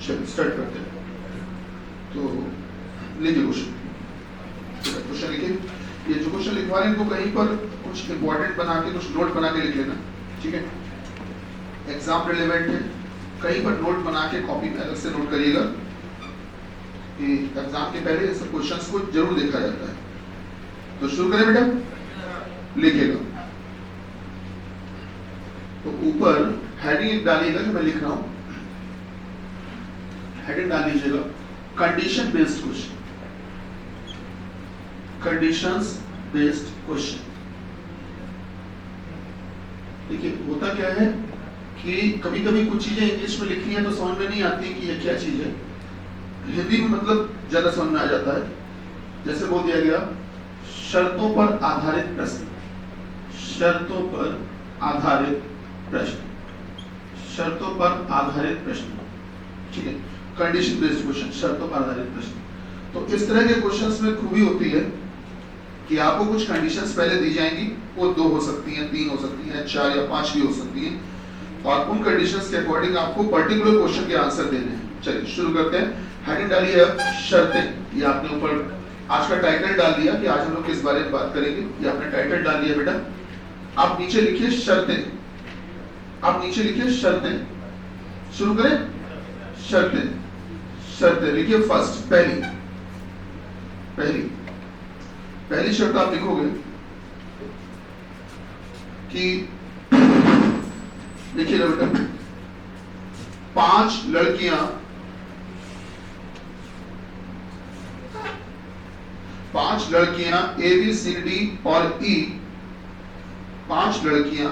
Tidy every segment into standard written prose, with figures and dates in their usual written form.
चलिए स्टार्ट करते हैं। तो लिखिए क्वेश्चन, क्वेश्चन लिखिए। ये जो क्वेश्चन लिखवा रहे हैं इनको कहीं पर कुछ इंपॉर्टेंट बना के, कुछ नोट बना के लिख लेना, ठीक है। एग्जाम रिलेवेंट है, कहीं पर नोट बना के कॉपी में अलग से नोट करिएगा कि एग्जाम के पहले सब क्वेश्चंस को जरूर देखा जाता है। तो शुरू करें बेटा, लिखिएगा। तो ऊपर हेडिंग डालिएगा जो मैं लिख रहा हूं, हेडिंग डाल लीजिएगा condition based question, conditions based question. देखिए होता क्या है कि कभी कभी कुछ चीजें इंग्लिश में लिखी हैं तो समझ में नहीं आती कि ये क्या चीज है, हिंदी में मतलब ज्यादा समझ में आ जाता है। जैसे बोल दिया गया शर्तों पर आधारित प्रश्न, शर्तों पर आधारित प्रश्न, शर्तों पर आधारित प्रश्न, ठीक है। कंडीशन बेस्ड क्वेश्चन, शर्तों पर आधारित प्रश्न। तो इस तरह के क्वेश्चंस में खूबी होती है कि आपको कुछ कंडीशंस पहले दी जाएंगी, वो 2 हो सकती हैं, 3 हो सकती हैं, 4 या 5 भी हो सकती हैं, और उन कंडीशंस के अकॉर्डिंग आपको पर्टिकुलर क्वेश्चन के आंसर देने हैं। चलिए शुरू करते हैं। हेडिंग डालिए शर्तें, ये आपने ऊपर आज का टाइटल डाल दिया कि आज हम लोग किस बारे में बात करेंगे, ये आपने टाइटल डाल दिया बेटा। आप नीचे लिखिए शर्तें, आप नीचे लिखिए शर्तें। शुरू करें, शर्तें, शर्तें लिखिए। फर्स्ट, पहली, पहली पहली शर्त आप लिखोगे कि लिखिए बेटा, 5 लड़कियां, 5 लड़कियां ए बी सी डी और ई, 5 लड़कियां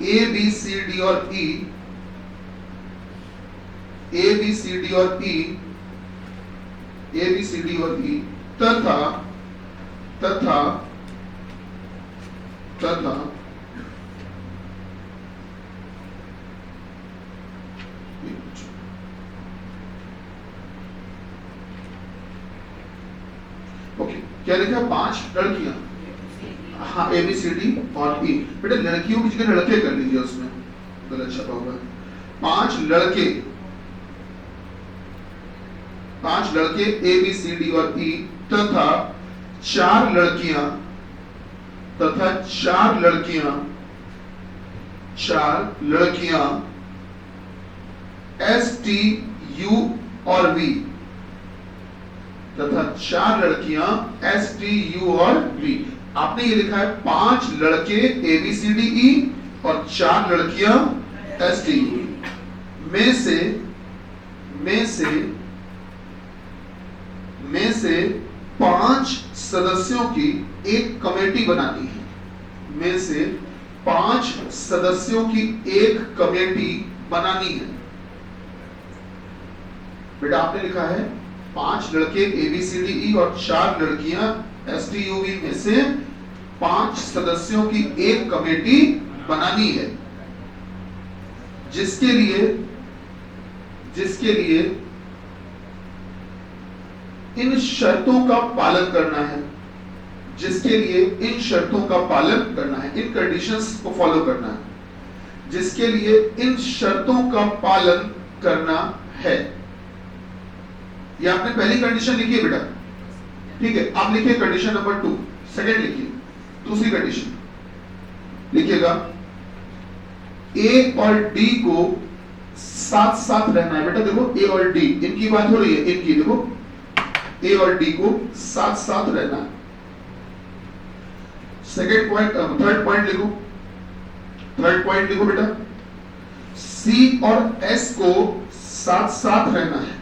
ए बी सी डी और ई, ए बी सी डी और ई, ए बी सी डी और ई तथा तथा तथा ओके, क्या लिखा? 5 लड़कियां, हाँ ए बी सी डी और ई। बेटा लड़कियों की जगह लड़के कर लीजिए, उसमें गलत छपा हुआ है। 5 लड़के, 5 लड़के ए बी सी डी और ई तथा 4 लड़कियां, तथा 4 लड़कियां, 4 लड़कियां एस टी यू और वी, तथा 4 लड़कियां एस टी यू और वी। आपने ये लिखा है 5 लड़के ए बी सी डी ई और 4 लड़कियां एस टी यू। में से 5 सदस्यों की एक कमेटी बनानी है, में से 5 सदस्यों की एक कमेटी बनानी है। बेटा आपने लिखा है 5 लड़के ए बी सी डी ई और 4 लड़कियां एस टी यू वी में से 5 सदस्यों की एक कमेटी बनानी है, जिसके लिए इन शर्तों का पालन करना है, जिसके लिए इन शर्तों का पालन करना है, इन कंडीशंस को फॉलो करना है, जिसके लिए इन शर्तों का पालन करना है। ये आपने पहली कंडीशन लिखी है बेटा, ठीक है। आप लिखिए कंडीशन नंबर 2, सेकंड लिखिए। दूसरी कंडीशन लिखिएगा ए और डी को साथ साथ रहना है। बेटा देखो ए और डी, इनकी बात हो रही है, इनकी देखो ए और डी को साथ साथ रहना है। सेकेंड पॉइंट, थर्ड पॉइंट लिखो, थर्ड पॉइंट लिखो बेटा, सी और एस को साथ साथ रहना है,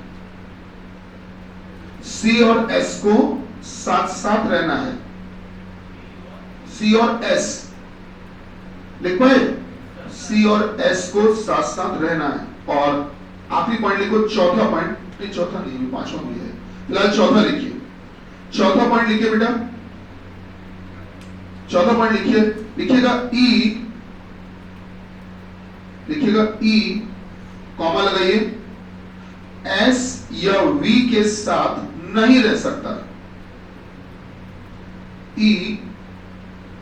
सी और एस को साथ साथ रहना है, सी और एस लिख पाए, सी और एस को साथ साथ रहना है। और आखिरी पॉइंट लिखो, चौथा पॉइंट, नहीं चौथा नहीं, 5वां भी है, फिलहाल चौथा लिखिए। चौथा पॉइंट लिखिए बेटा, चौथा पॉइंट लिखिए। लिखिएगा ई, लिखिएगा ई, कॉमा लगाइए, एस या वी के साथ नहीं रह सकता। ई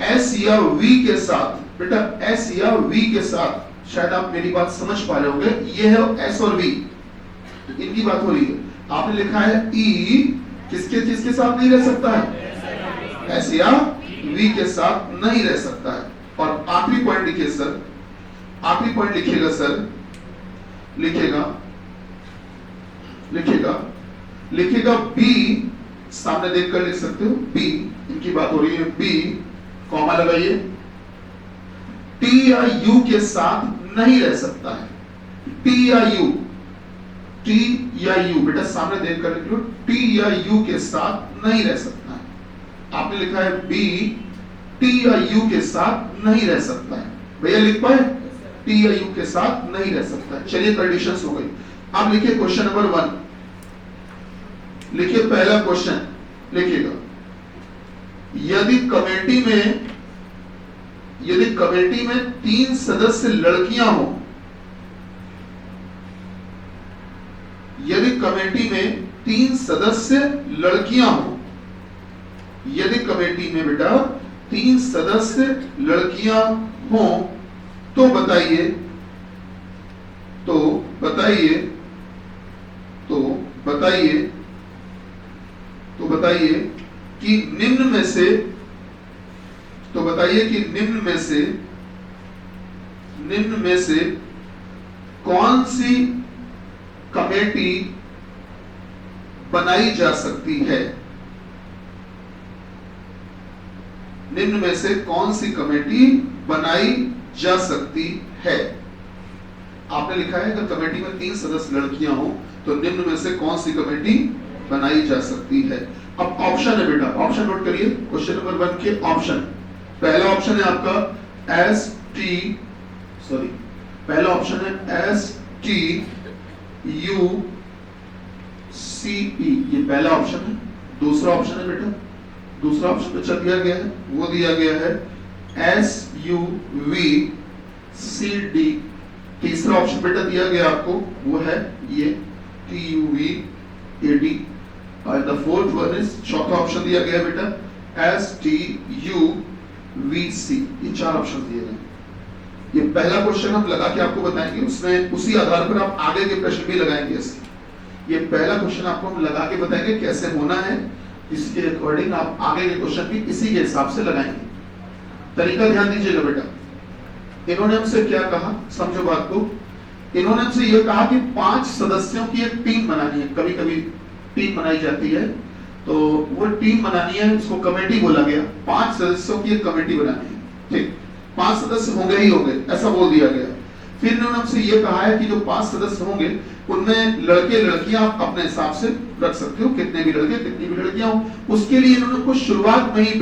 एस या वी के साथ, बेटा एस या वी के साथ, शायद आप मेरी बात समझ पा रहे होंगे, ये है एस और वी, इनकी बात हो रही है। आपने लिखा है ई किसके किसके साथ नहीं रह सकता है, एस या वी के साथ नहीं रह सकता है। और आखिरी पॉइंट लिखिए सर, आखिरी पॉइंट लिखिएगा सर, लिखेगा लिखेगा लिखेगा बी, सामने देखकर लिख सकते हो बी, इनकी बात हो रही है बी, कॉमा लगाइए, टी या यू के साथ नहीं रह सकता है। टी या यू, टी या यू, बेटा सामने देखकर लिख लो, टी या यू के साथ नहीं रह सकता है। आपने लिखा है बी, टी या यू के साथ नहीं रह सकता है। भैया लिख पाए, टी या यू के साथ नहीं रह सकता है। चलिए कंडीशंस हो गई। अब लिखिए क्वेश्चन नंबर 1, लिखिए पहला क्वेश्चन लिखिएगा, यदि कमेटी में 3 सदस्य लड़कियां हो, यदि कमेटी में 3 सदस्य लड़कियां हो, यदि कमेटी में बेटा 3 सदस्य लड़कियां हो, तो बताइए कि निम्न में से कौन सी कमेटी बनाई जा सकती है। निम्न में से कौन सी कमेटी बनाई जा सकती है। आपने लिखा है अगर कमेटी में 3 सदस्य लड़कियां हो तो निम्न में से कौन सी कमेटी बनाई जा सकती है। अब ऑप्शन है बेटा, ऑप्शन नोट करिए क्वेश्चन नंबर 1 के ऑप्शन। पहला ऑप्शन है आपका एस टी, सॉरी पहला ऑप्शन है S T U C P, ये पहला ऑप्शन है। दूसरा ऑप्शन है बेटा, दूसरा ऑप्शन बच्चा दिया गया है, वो दिया गया है S U V C D. तीसरा ऑप्शन बेटा दिया गया आपको, वो है ये T U V A D. और द फोर्थ वन इज, चौथा ऑप्शन दिया गया बेटा S T U V C. ये 4 ऑप्शन दिए गए। ये पहला क्वेश्चन हम लगा के आपको बताएंगे, उसमें उसी आधार पर आप आगे के प्रश्न भी लगाएंगे इसके। ये पहला क्वेश्चन आपको हम लगा के बताएंगे कैसे होना है, इसके अकॉर्डिंग आप आगे के क्वेश्चन भी इसी के हिसाब से लगाएंगे। तरीका ध्यान दीजिएगा बेटा। इन्होंने हमसे क्या कहा, समझो बात को। इन्होंने हमसे यह कहा कि 5 सदस्यों की एक टीम बनानी है। कभी कभी टीम बनाई जाती है, तो वो टीम बनानी है, उसको कमेटी बोला गया। 5 सदस्यों की एक कमेटी बनानी है, ठीक। 5 सदस्य होंगे ही होंगे, ऐसा बोल दिया गया। फिर इन्होंने हमसे ये कहा है कि जो 5 सदस्य होंगे उनमें लड़के लड़कियां आप अपने हिसाब से रख सकते हो, कितने भी लड़के कितनी भी लड़कियां हो। उसके लिए इन्होंने कुछ शुरुआत में ही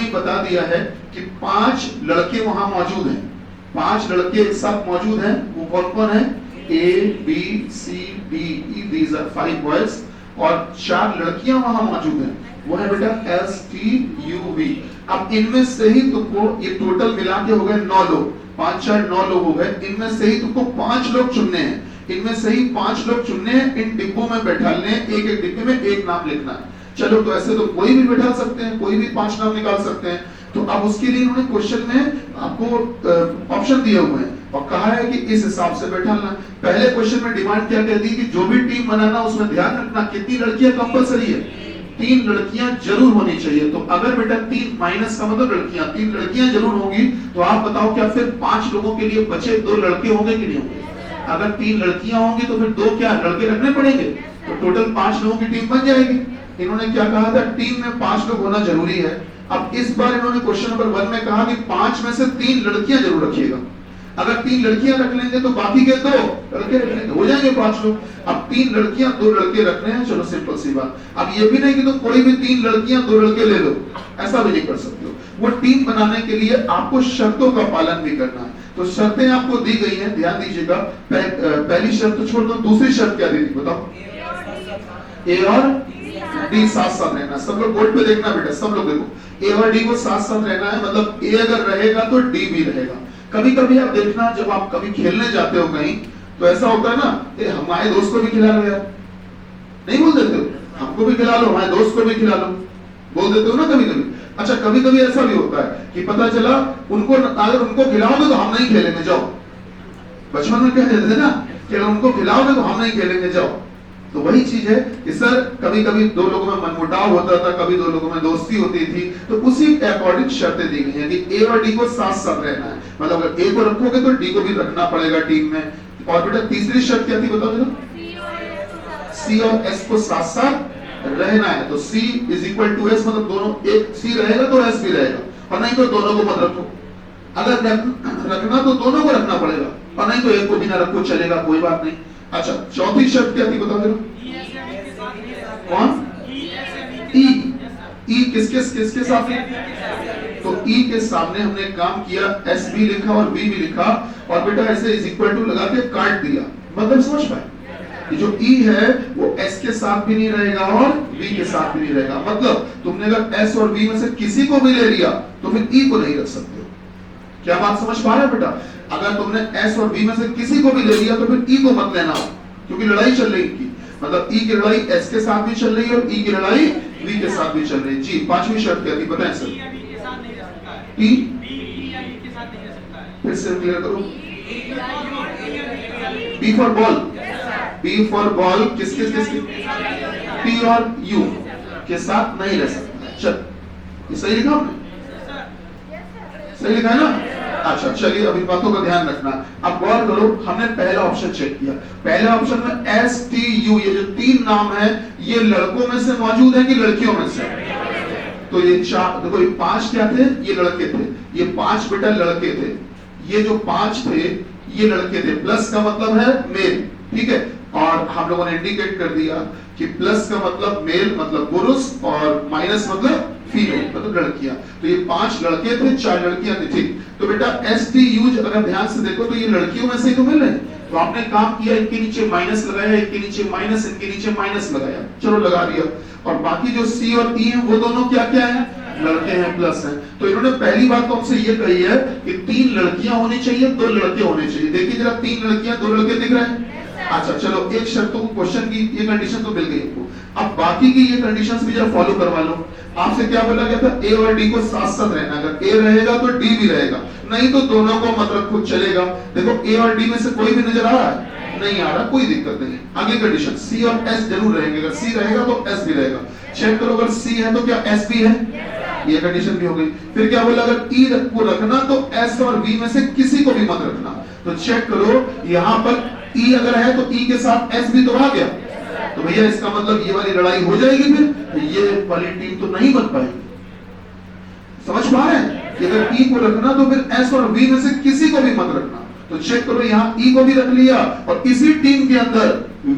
बता दिया है कि 5 लड़के वहां मौजूद हैं। 5 लड़के एक साथ मौजूद हैं। वो कौन कौन है, A B C D E, these are 5 boys. और 4 लड़कियां वहां मौजूद हैं, वो है बेटा एस टी यू वी। अब इनमें से ही तुमको ये टोटल मिला के हो गए 9 लोग, 5 4 9 लोग हो गए। इनमें से ही तुमको 5 लोग चुनने हैं, इनमें से ही 5 लोग चुनने हैं, इन डिब्बों में बैठाने हैं, एक एक डिब्बे में एक नाम लिखना है। चलो, तो ऐसे तो कोई भी बैठा सकते हैं, कोई भी 5 नाम निकाल सकते हैं। तो अब उसके लिए इन्होंने क्वेश्चन में आपको ऑप्शन दिए हुए हैं और कहा है कि इस हिसाब से बैठाना। पहले क्वेश्चन में डिमांड क्या कहती है कि जो भी टीम बनाना उसमें ध्यान रखना कितनी लड़कियां कंपलसरी है, 3 लड़कियां जरूर होनी चाहिए। तो अगर बेटा 3 माइनस का मतलब लड़कियां, 3 लड़कियां जरूर होंगी, तो आप बताओ क्या फिर 5 लोगों के लिए बचे 2 लड़के होंगे कि नहीं होंगे। अगर 3 लड़कियां होंगी तो फिर 2 क्या लड़के रखने पड़ेंगे, तो टोटल 5 लोगों की टीम बन जाएगी। इन्होंने क्या कहा था, टीम में 5 लोग होना जरूरी है। अब इस बार इन्होंने क्वेश्चन नंबर 1 में कहा कि 5 में से 3 लड़कियां जरूर रखिएगा। अगर 3 लड़कियां रख लेंगे तो बाकी के 2 लड़के रख लेंगे, हो जाएंगे 5 लोग। अब 3 लड़कियां 2 लड़के रखने हैं, चलो सिंपल सी बात। अब ये भी नहीं कि तुम कोई भी 3 लड़कियां 2 लड़के ले लो, ऐसा भी नहीं कर सकते हो। वो टीम बनाने के लिए आपको शर्तों का पालन भी करना है। तो शर्तें आपको दी गई हैं, ध्यान दीजिएगा। पहली शर्त तो छोड़ दो, दूसरी शर्त क्या दी थी बताओ। ए और डी साथ साथ रहना। सब लोग बोर्ड पे देखना बेटा, सब लोग देखो, ए और डी को साथ साथ रहना है। मतलब ए अगर रहेगा तो डी भी रहेगा। कभी कभी आप देखना, जब आप कभी खेलने जाते हो कहीं, तो ऐसा होता है ना, हमारे दोस्त को भी खिला लो यार, नहीं बोल देते हो, हमको भी खिला लो, हमारे दोस्त को भी खिला लो, बोल देते हो ना कभी कभी। अच्छा, कभी कभी ऐसा भी होता है कि पता चला उनको, अगर उनको खिलाओगे तो हम नहीं खेलेंगे, जाओ। बचपन में कह देते थे ना, कि अगर उनको खिलाओगे तो हम नहीं खेलेंगे, जाओ। तो वही चीज है कि सर कभी कभी दो लोगों में मनमुटाव होता था, कभी दो लोगों में दोस्ती होती थी, तो उसी के अकॉर्डिंग शर्तें दी गई हैं कि ए और डी को साथ साथ रहना है। मतलब अगर ए को रखोगे तो डी को भी रखना पड़ेगा टीम में। और बेटा तीसरी शर्त क्या थी बताओ जरा? सी और एस को साथ साथ रहना है। तो C is equal to S, मतलब दोनों, एक C रहेगा तो S भी रहेगा, और नहीं तो दोनों को मत रखो। अगर रखना तो दोनों को रखना पड़ेगा, और नहीं तो एक को भी ना रखो, चलेगा, कोई बात नहीं। अच्छा, चौथी शर्त क्या थी बताओ जरा? कौन? E किसके सामने? तो E के सामने हमने काम किया, S भी लिखा और V भी लिखा, और बेटा ऐसे इज इक्वल टू लगा के काट दिया। मतलब समझ पाए? ये जो E है वो S के साथ भी नहीं रहेगा और V के साथ भी नहीं रहेगा। मतलब तुमने अगर S और V में से किसी को भी ले लिया तो फिर E को नहीं रख सकते हो। क्या बात समझ पा रहे हो बेटा? अगर तुमने S और V में से किसी को भी ले लिया तो फिर E को मत लेना, क्योंकि लड़ाई चल रही है। मतलब E की लड़ाई S के साथ भी चल रही है और E की लड़ाई V के साथ भी चल रही है। जी, पांचवी शर्त क्या थी बताएं सर? T फिर से क्लियर करो। B for ball, B for ball किसके P और U के साथ नहीं रह सकता। चल, ये सही लिखा आपने? सही लिखा है ना? अच्छा चलिए, अभी बातों का ध्यान रखना। अब गौर करो, हमने पहला ऑप्शन चेक किया। पहले ऑप्शन में S T U ये जो तीन नाम है, ये लड़कों में से मौजूद है कि लड़कियों में से? तो ये चार, देखो ये पांच क्या थे? ये लड़के थे। ये पांच बेटा लड़के थे। ये जो पांच थे ये लड़के थे। प्लस का मतलब है मेल, ठीक है। और हम लोगों ने इंडिकेट कर दिया कि प्लस का मतलब मेल मतलब पुरुष, और माइनस मतलब फीमेल मतलब लड़कियां। तो ये पांच लड़के थे, चार लड़कियां थी, ठीक। तो बेटा एस टी यूज अगर ध्यान से देखो तो ये लड़कियों में से ही तो मिल रहे हैं। तो आपने काम किया, इनके नीचे माइनस लगाया, इनके नीचे माइनस, इनके नीचे माइनस लगाया, चलो लगा दिया। और बाकी जो सी और ई है वो दोनों क्या क्या है? लड़के हैं, प्लस हैं। तो इन्होंने पहली बात तो हमसे ये कही है कि तीन लड़कियां होनी चाहिए, दो लड़के होने चाहिए। देखिए जरा, तीन लड़कियां दो लड़के दिख रहे हैं? अच्छा चलो, एक शर्त को क्वेश्चन की ये कंडीशन तो मिल गई आपको। अब बाकी की ये कंडीशंस भी जरा फॉलो करवा लो। आपसे क्या बोला गया था? ए और डी को साथ साथ रहना। अगर ए रहेगा तो डी भी रहेगा, नहीं तो दोनों को मत रखो, चलेगा। देखो ए और डी में से कोई भी नजर आ रहा है? नहीं आ रहा, कोई दिक्कत नहीं। आगे कंडीशन सी और एस जरूर रहेंगे। अगर सी रहेगा तो एस भी रहेगा। चेक करो, अगर सी है तो क्या एस भी है? ये कंडीशन भी हो गई। फिर क्या बोला? अगर ई को रखना तो एस और वी में से किसी को भी मत रखना। तो चेक करो, यहाँ पर ई अगर है तो ई के साथ एस भी तो आ गया। तो भैया इसका मतलब ये वाली लड़ाई हो जाएगी, फिर ये वाली टीम तो नहीं बन पाएगी। समझ पा रहे हैं कि अगर ई को रखना तो फिर एस और वी में से किसी को भी मत रखना। तो चेक करो, यहाँ ई को भी रख लिया और इसी टीम के अंदर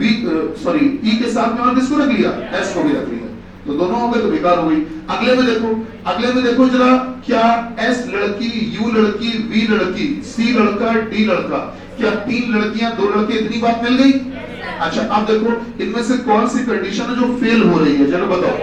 ई के साथ में और किसको रख लिया? एस को भी रख लिया। तो दोनों हो गए तो बेकार हो गई। अगले में देखो जरा, क्या एस लड़की, यू लड़की, वी लड़की, सी लड़का, डी लड़का, क्या तीन लड़कियां दो लड़के, इतनी बात मिल गई? अच्छा अब देखो, इनमें से कौन सी कंडीशन है जो फेल हो रही है? चलो बताओ।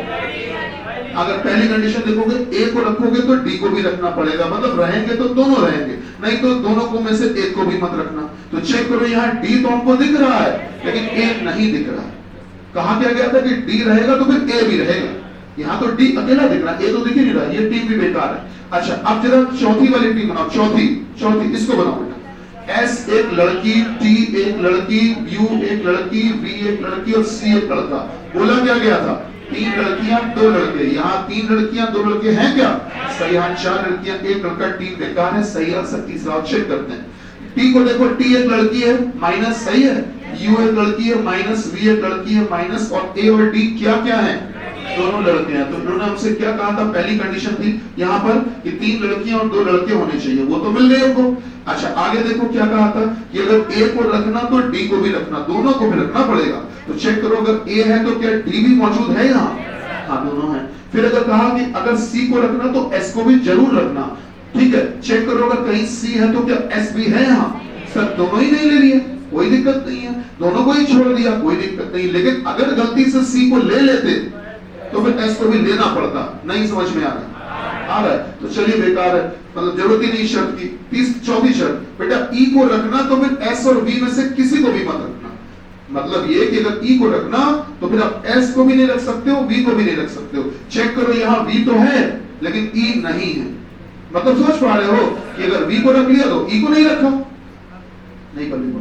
अगर पहली कंडीशन देखोगे, ए को रखोगे तो डी को भी रखना पड़ेगा, मतलब रहेंगे तो दोनों रहेंगे, नहीं तो दोनों को में से एक को भी मत रखना। तो चेक करो, यहाँ डी तो हमको दिख रहा है लेकिन ए नहीं दिख रहा है। कहा क्या गया था कि डी रहेगा तो फिर ए भी रहेगा। यहाँ तो डी अकेला दिख रहा है, ए तो दिख ही नहीं रहा, ये टीम भी बेकार है। अच्छा अब जरा चौथी वाली टीम बनाओ। चौथी इसको बनाओ बेटा। एस एक लड़की, टी एक लड़की, यू एक लड़की, वी एक लड़की और सी एक लड़का। बोला क्या गया था? तीन लड़कियां दो लड़के। यहाँ तीन लड़कियां दो लड़के हैं क्या? सही। यहाँ चार लड़कियां एक लड़का, टीम बेकार है। सही आंसर तीसरा। चेक करते हैं। टी को देखो, टी एक लड़की है, माइनस, सही है। यू एक लड़की है, माइनस, वी एक लड़की है, माइनस, और ए और डी क्या क्या है? दोनों लड़के हैं। तो इन्होंने हमसे क्या कहा था? पहली कंडीशन थी यहाँ पर कि तीन लड़कियां और दो लड़के होने चाहिए, वो तो मिल गए हमको। अच्छा आगे देखो क्या कहा था कि अगर ए को रखना तो डी को भी रखना, दोनों को भी रखना पड़ेगा। तो चेक करो, अगर ए है तो क्या डी भी मौजूद है यहाँ? हाँ दोनों है। फिर अगर कहा कि अगर सी को रखना तो एस को भी जरूर रखना, ठीक है। चेक करो, अगर कहीं सी है तो क्या एस भी है यहाँ? सर दोनों ही नहीं ले लिए, कोई दिक्कत नहीं है, दोनों को ही छोड़ दिया, कोई दिक्कत नहीं। लेकिन अगर गलती से सी को ले लेते तो फिर एस को भी लेना पड़ता। नहीं समझ में आ रहा है? तो चलिए बेकार है, मतलब जरूरत ही नहीं शर्त की। चौथी शर्त बेटा, ई को रखना तो फिर एस और वी में से किसी को भी मत रखना। मतलब ये कि अगर ई को रखना तो फिर आप एस को भी नहीं रख सकते हो, वी को भी नहीं रख सकते हो। चेक करो, यहाँ वी तो है लेकिन ई नहीं है। मतलब समझ पा रहे हो कि अगर वी को रख लिया तो ई को नहीं रखा, नहीं कर लिया।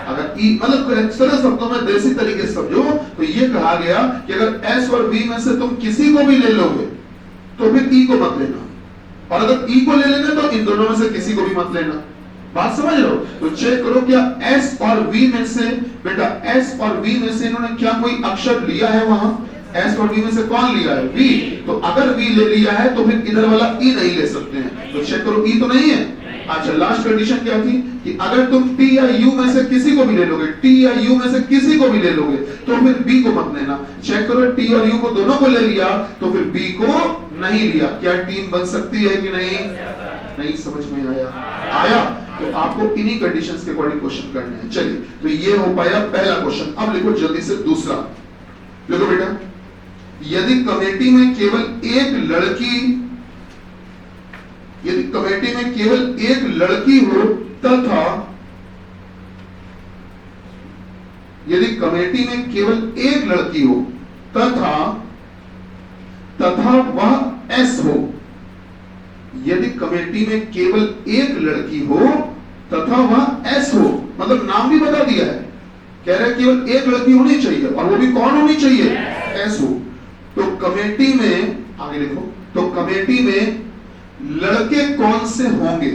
अगर ई, मतलब सरल शब्दों में देसी तरीके से समझो तो ये कहा गया कि अगर एस और वी में से तुम किसी को भी ले लोगे तो फिर ई को मत लेना, और अगर ई को ले लेना तो इन दोनों में से किसी को भी मत लेना। बात समझ लो। तो चेक करो क्या एस और वी में से, बेटा एस और वी में से इन्होंने क्या कोई अक्षर लिया है वहां? एस और वी में से कौन लिया है? वी। तो अगर वी ले लिया है तो फिर इधर वाला ई नहीं ले सकते हैं। तो चेक करो ई तो नहीं है। अच्छा, लास्ट कंडीशन क्या थी कि अगर तुम टी या यू में से किसी को भी ले लोगे, टी या यू में से किसी को भी ले लोगे तो फिर बी को मत लेना। चेक करो टी और यू को दोनों को ले लिया तो फिर बी को नहीं लिया। क्या टीम बन सकती है कि नहीं? नहीं समझ में आया? आया? तो आपको इन्हीं कंडीशंस के अकॉर्डिंग क्वेश्चन करने हैं। चलिए, तो ये हो पाया पहला क्वेश्चन। अब लिखो जल्दी से दूसरा। लिखो बेटा, यदि कमेटी में केवल एक लड़की, यदि कमेटी में केवल एक लड़की हो तथा, यदि कमेटी में केवल एक लड़की हो तथा वह एस हो, यदि कमेटी में केवल एक लड़की हो तथा वह एस हो, मतलब नाम भी बता दिया है, कह रहे केवल एक लड़की होनी चाहिए और वो भी कौन होनी चाहिए? एस हो। तो कमेटी में, आगे लिखो, तो कमेटी में लड़के कौन से होंगे?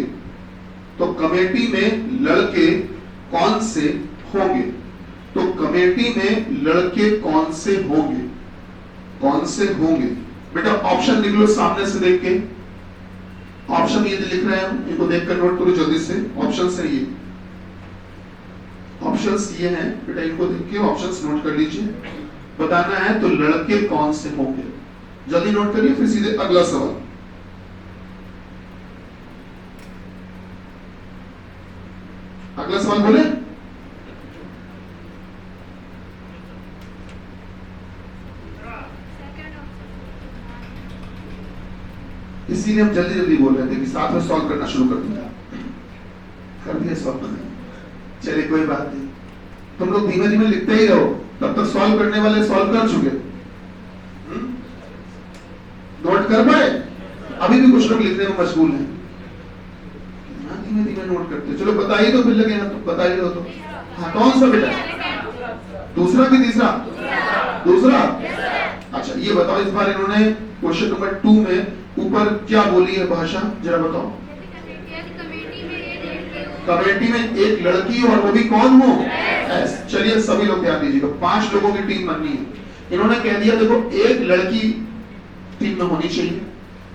तो कमेटी में लड़के कौन से होंगे? तो कमेटी में लड़के कौन से होंगे? कौन से होंगे? बेटा ऑप्शन लिख लो सामने से देख के। ऑप्शन ये लिख रहे हैं, इनको देखकर नोट करो जल्दी से। ऑप्शंस है ये, ऑप्शंस ये हैं बेटा, इनको देख के ऑप्शंस नोट कर लीजिए। बताना है तो लड़के कौन से होंगे, जल्दी नोट करिए, फिर सीधे अगला सवाल। अगला सवाल बोले। इसीलिए हम जल्दी जल्दी बोल रहे थे कि साथ में सॉल्व करना शुरू कर दिया, सॉल्व। चलिए कोई बात नहीं, तुम लोग धीमे धीमे लिखते ही रहो, तब तक सॉल्व करने वाले सॉल्व कर चुके। नोट कर पाए? अभी भी कुछ लोग लिखने में मशगूल हैं, धीमे धीमे नोट करते। चलो बताइए तो फिर लगे ना, तो बता ही दो तो। हाँ, कौन सा बेटा? दूसरा कि तीसरा? दूसरा। अच्छा ये बताओ, इस बार इन्होंने क्वेश्चन नंबर 2 में ऊपर क्या बोली है भाषा, जरा बताओ। कमेटी में एक लड़की और वो भी कौन हो? एस। चलिए सभी लोग ध्यान दीजिएगा, 5 लोगों की टीम बननी है। इन्होंने कह दिया देखो एक लड़की टीम में होनी चाहिए,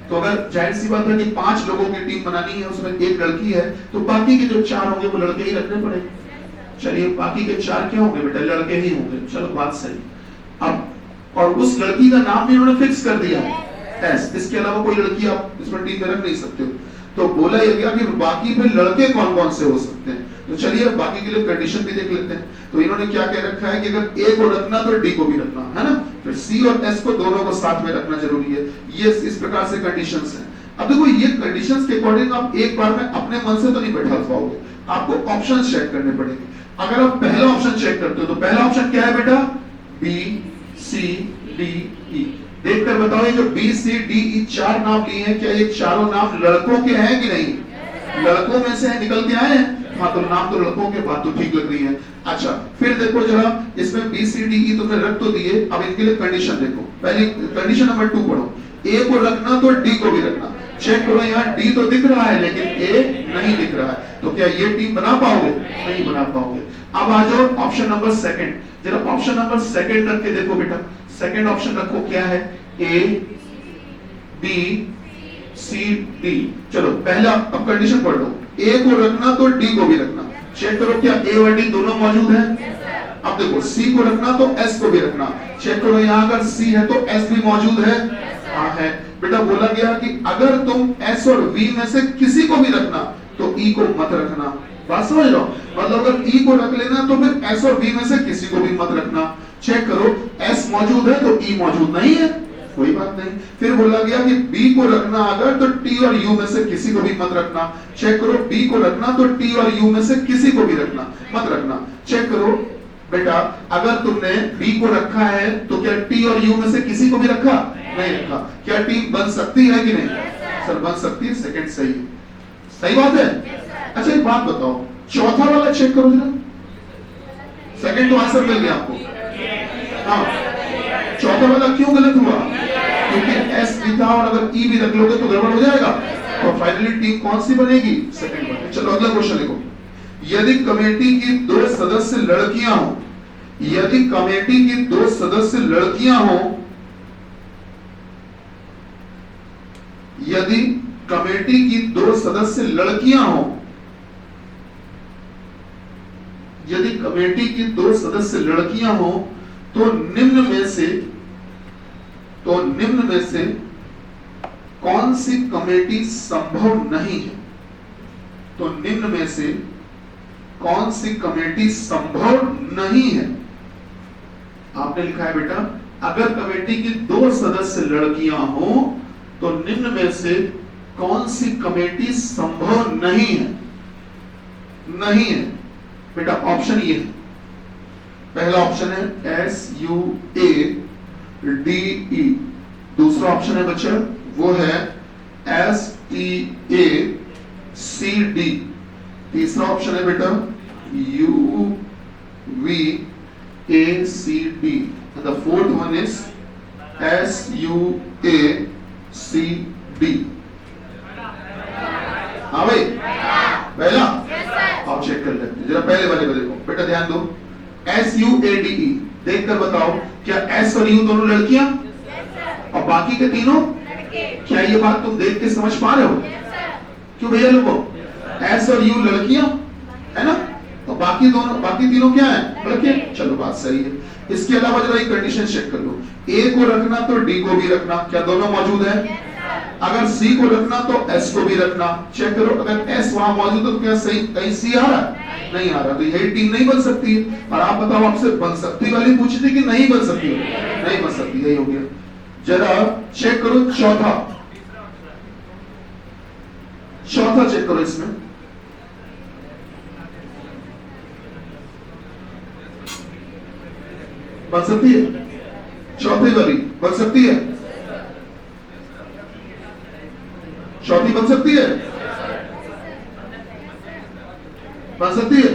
तो अगर जाहिर सी बात है कि 5 लोगों की टीम बनानी है, उसमें एक लड़की है, तो बाकी के जो 4 होंगे वो लड़के ही रखने पड़ेंगे। चलिए बाकी के 4 क्या होंगे बेटा? लड़के ही होंगे। चलो बात सही। अब और उस लड़की का नाम भी इन्होंने फिक्स कर दिया है एस, इसके अलावा कोई लड़की आप इसमें टीम में रख नहीं सकते हो। तो बोला ये गया कि बाकी फिर लड़के कौन कौन से हो सकते हैं। तो चलिए बाकी के लिए कंडीशन भी देख लेते हैं। तो इन्होंने क्या कह रखा है कि अगर ए को रखना तो डी को भी रखना है ना, फिर सी और एस को दोनों को साथ में रखना जरूरी है। ये इस प्रकार से कंडीशंस हैं। अब देखो ये कंडीशंस के अकॉर्डिंग आप एक बार में अपने मन से तो नहीं बैठा पाओगे, आपको ऑप्शंस चेक करने पड़ेंगे। अगर आप पहला ऑप्शन चेक करते हो तो पहला ऑप्शन क्या है बेटा? B C D E. देखकर बताओ ये जो बी सी डी ई 4 नाम लिए हैं, क्या ये चारों नाम लड़कों के हैं कि नहीं? लड़कों में से निकल के आए हैं। हाँ तो नाम तो लड़कों के, बात तो ठीक लग रही है। अच्छा फिर देखो जरा, इसमें बी सी डी ई तुमने रख तो दिए, अब इनके लिए कंडीशन देखो। पहली कंडीशन नंबर 2 पढ़ो, ए को रखना तो डी को भी रखना। चेक करो यहाँ डी तो दिख रहा है लेकिन ए नहीं दिख रहा है, तो क्या ये टीम बना पाओगे? नहीं बना पाओगे। अब आ जाओ ऑप्शन नंबर 2, जरा ऑप्शन नंबर 2 रख के देखो बेटा। सेकंड ऑप्शन रखो, क्या है? A B C D. चलो पहला अब कंडीशन पढ़ लो, ए को रखना तो डी को भी रखना। चेक करो क्या ए और डी दोनों मौजूद है? अब देखो सी को रखना तो एस को भी रखना। चेक करो यहाँ अगर सी है तो एस भी मौजूद है। हाँ है बेटा। बोला गया कि अगर तुम एस और वी में से किसी को भी रखना तो ई को मत रखना। बात समझ लो, मतलब अगर ई को रख लेना तो फिर एस और वी में से किसी को भी मत रखना। चेक करो एस मौजूद है तो ई मौजूद नहीं है, कोई बात नहीं। फिर बोला गया कि बी को रखना अगर तो टी और यू में से किसी को भी मत रखना। चेक करो बी को रखना तो टी और यू में से किसी को भी रखना मत रखना। चेक करो बेटा, अगर तुमने बी को रखा है तो क्या टी और यू में से किसी को भी रखा? नहीं रखा। क्या टीम बन सकती है कि नहीं? सर बन सकती है। सेकंड सही है, सही बात है। अच्छा एक बात बताओ, चौथा वाला चेक करो जरा। सेकंड तो आंसर मिल गया आपको। हाँ, चौथा वाला क्यों गलत हुआ? क्योंकि एस भी था और अगर ई भी रख लोगे तो गड़बड़ हो जाएगा। और फाइनली टीम कौन सी बनेगी? सेकंड बनेगी। चलो अगला क्वेश्चन लिखो। यदि कमेटी की 2 सदस्य लड़कियां हो, यदि कमेटी की 2 सदस्य लड़कियां हो, यदि कमेटी की 2 सदस्य लड़कियां हो, यदि कमेटी की 2 सदस्य लड़कियां हो तो निम्न में से कौन सी कमेटी संभव नहीं है? तो निम्न में से कौन सी कमेटी संभव नहीं है? आपने लिखा है बेटा, अगर कमेटी की 2 सदस्य लड़कियां हो तो निम्न में से कौन सी कमेटी संभव नहीं है? नहीं है बेटा, ऑप्शन ये है। पहला ऑप्शन है SUADE, दूसरा ऑप्शन है बच्चा वो है STACD, तीसरा ऑप्शन है बेटा UVACD, and the fourth one is SUACD। हाँ भाई, पहला आप चेक कर लेते, जरा पहले वाले को देखो बेटा, ध्यान दो। SUADE देख कर बताओ, क्या S और U दोनों लड़कियां और बाकी के तीनों? क्या ये बात तुम देख के समझ पा रहे हो? क्यों भैया लोगों? S और U लड़कियां है ना, तो बाकी तीनों क्या है? लड़के। चलो बात सही है। इसके अलावा जरा एक कंडीशन चेक कर लो, A को रखना तो D को भी रखना, क्या दोनों मौजूद है? अगर C को रखना तो S को भी रखना। चेक करो, अगर S वहां मौजूद है तो क्या सही कहीं C आ रहा है? नहीं आ रहा, तो यही टीम नहीं बन सकती है। और आप बताओ, आपसे बन सकती वाली पूछी थी कि नहीं बन सकती? नहीं बन सकती, यही हो गया। जरा चेक करो चौथा चेक करो, इसमें बन सकती है? चौथी वाली बन सकती है? चौथी बन सकती है? बन सकती है?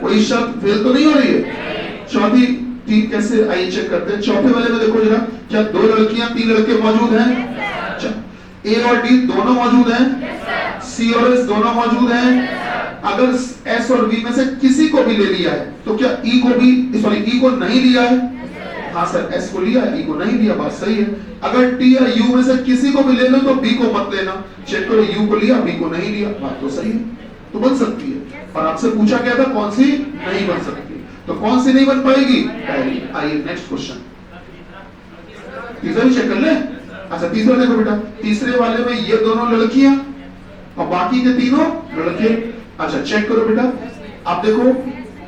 कोई शर्त फेल तो नहीं हो रही है? चौथी टीम कैसे, आइए चेक करते हैं। चौथे वाले में देखो जरा, क्या 2 लड़कियां 3 लड़के मौजूद हैं? A और D दोनों मौजूद हैं? C और S दोनों मौजूद हैं? अगर S और V में से किसी को भी ले लिया है तो क्या E को नहीं लिया है? हाँ सर, S को लिया है, E को नहीं लिया, बात सही है। अगर T या U में से किसी को भी ले लो तो B को मत लेना। चेक करो, U को लिया, B को नहीं लिया, बात तो सही है, तो बन सकती है। और आपसे पूछा गया था कौन सी नहीं बन सकती, तो कौन सी नहीं बन पाएगी? पहली। आइए नेक्स्ट क्वेश्चन, तीसरा भी चेक कर ले। अच्छा तीसरा देखो बेटा, तीसरे वाले में ये दोनों लड़कियां और बाकी के तीनों लड़के। अच्छा चेक करो बेटा, आप देखो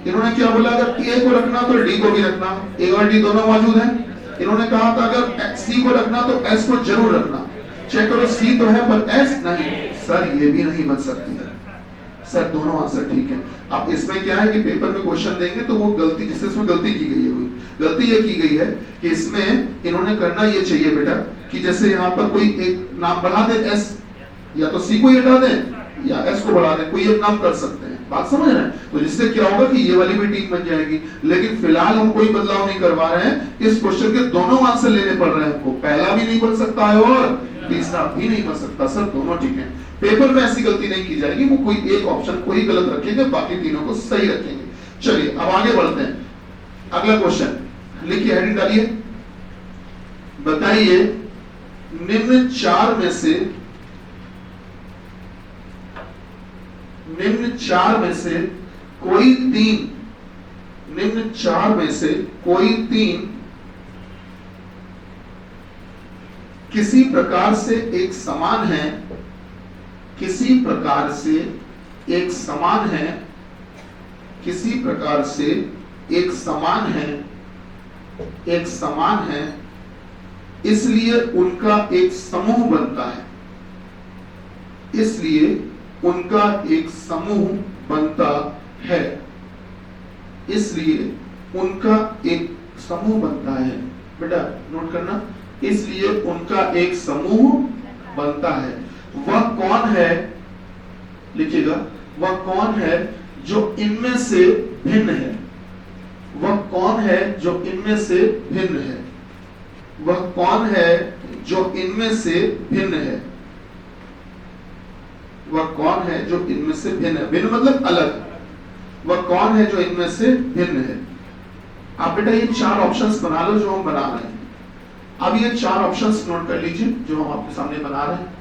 इन्होंने क्या बोला, अगर A को रखना तो D को भी रखना, A और D दोनों मौजूद हैं। इन्होंने कहा था अगर C को रखना तो S को जरूर रखना। चेक करो, C तो है पर S नहीं। सर ये भी नहीं बन सकती है। सर दोनों आंसर ठीक है। अब इसमें क्या है कि पेपर में क्वेश्चन देंगे तो वो गलती, जिससे इसमें गलती की गई है, गलती ये की गई है कि इसमें इन्होंने करना ये चाहिए बेटा कि जैसे यहाँ पर कोई एक नाम बढ़ा दे S, या तो C को ही हटा दें या S को बढ़ा दें, कोई एक नाम कर सकते हैं। बात समझ रहे हैं? तो जिससे क्या होगा कि ये वाली भी टीम बन जाएगी। लेकिन फिलहाल हम कोई बदलाव नहीं करवा रहे हैं, इस क्वेश्चन के दोनों आंसर लेने पड़ रहे हैं हमको। पहला भी नहीं बन सकता है और तीसरा भी नहीं बन सकता। सर दोनों ठीक है, पेपर में ऐसी गलती नहीं की जाएगी, वो कोई एक ऑप्शन को ही गलत रखेंगे, बाकी तीनों को सही रखेंगे। चलिए अब आगे बढ़ते हैं। अगला क्वेश्चन लिखिए, हेडिंग डालिए। बताइए निम्न चार में से कोई तीन किसी प्रकार से एक समान है, किसी प्रकार से एक समान है, इसलिए उनका एक समूह बनता है। बेटा नोट करना, इसलिए उनका एक समूह बनता है। वह कौन है, लिखिएगा, वह कौन है जो इनमें से भिन्न है? वह कौन है जो इनमें से भिन्न है? वह कौन है जो इनमें से भिन्न है? वह कौन है जो इनमें से भिन्न है? भिन्न मतलब अलग। वह कौन है जो इनमें से भिन्न है? आप बेटा ये 4 ऑप्शंस बना लो जो हम बना रहे हैं। अब ये 4 ऑप्शंस नोट कर लीजिए जो हम आपके सामने बना रहे हैं।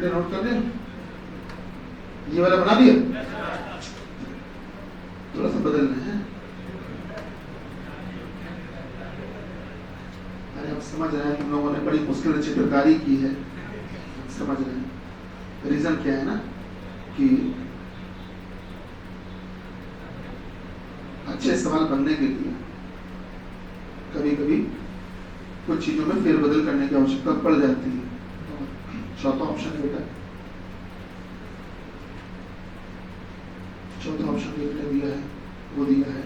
नोट कर दिया? ये वाला बना दिया? थोड़ा सा बदलना है। अरे हम समझ रहे हैं तुम लोगों ने बड़ी मुश्किल से चित्रकारी की है, समझ रहे हैं। रीजन क्या है ना कि अच्छे सवाल बनने के लिए कभी कभी कुछ चीजों में फेरबदल करने की आवश्यकता पड़ जाती है। चौथा ऑप्शन बेटा, चौथा ऑप्शन बेटा दिया है, वो दिया है